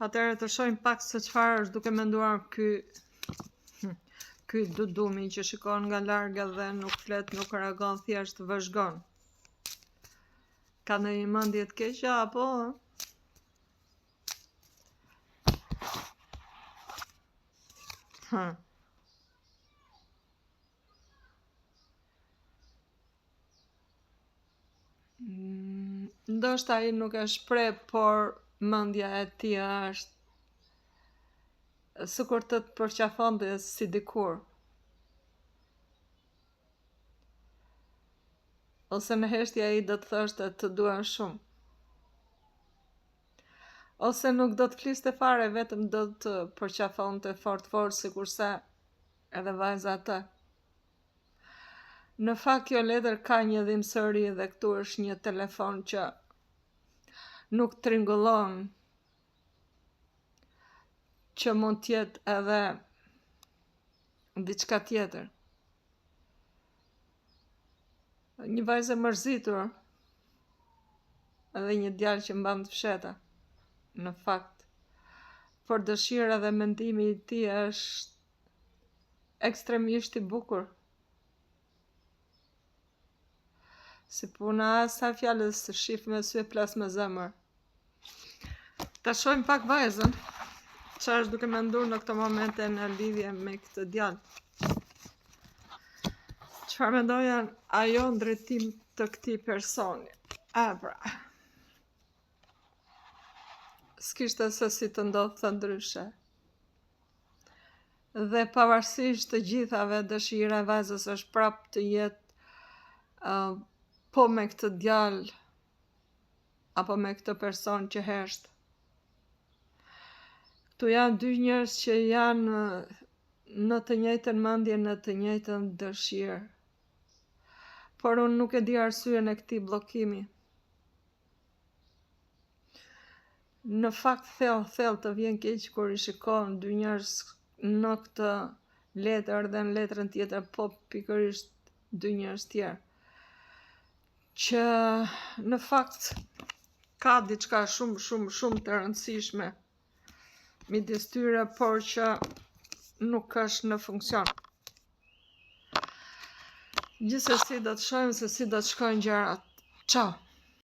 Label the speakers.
Speaker 1: Atëherë të shohim pak se çfarë është duke menduar ky dudumi që shikon nga larg edhe nuk flet, nuk reagon, thjesht vëzhgon. Ka ndonjë mendje të keqe apo? Ndoshta ai nuk e shpreh, por mendja e tij është sikur të përqafonte si dikur. Ose në heshtje ai do të thoshte të dua shumë. Ose nuk do të fliste fare, vetëm do të përqafonte fort sikurse edhe vajza atë. Në fakt kjo letër ka një dhimbësëri dhe këtu është një telefon që nuk tringullon, që mund tjetë edhe diçka tjetër. Një vajzë e mërzitur edhe një djalë që mban të fsheta. Në fakt, por dëshira dhe mendimi i tij është ekstremisht i bukur. Si puna sa fjalës shif me sy e plas me zemër. Ta shohim pak vajzën, çfarë është duke menduar në këto momente në lidhje me këtë djalë. Çfarë mendoja ajo në drejtim të këtij personi. Pra. S'kishte se si të ndodhte ndryshe. Dhe pavarësisht të gjithave, dëshira e vajzës është prap të jetë po me këtë djalë apo me këtë person që hesht. Këtu janë dy njerëz që janë në të njëjtën mendje, në të njëjtën dëshirë. Por unë nuk e di arsyeën e këtij bllokimi. Në fakt thellë të vjen keq kur i shikon dy njerëz në këtë letër dhe në letrën tjetër, po pikërisht dy njerëz tjerë, që në fakt ka diçka shumë të rëndësishme midis tyre, por që nuk është në funksion. Gjithsesi do të shohim se si do të shkojnë gjërat. Ciao.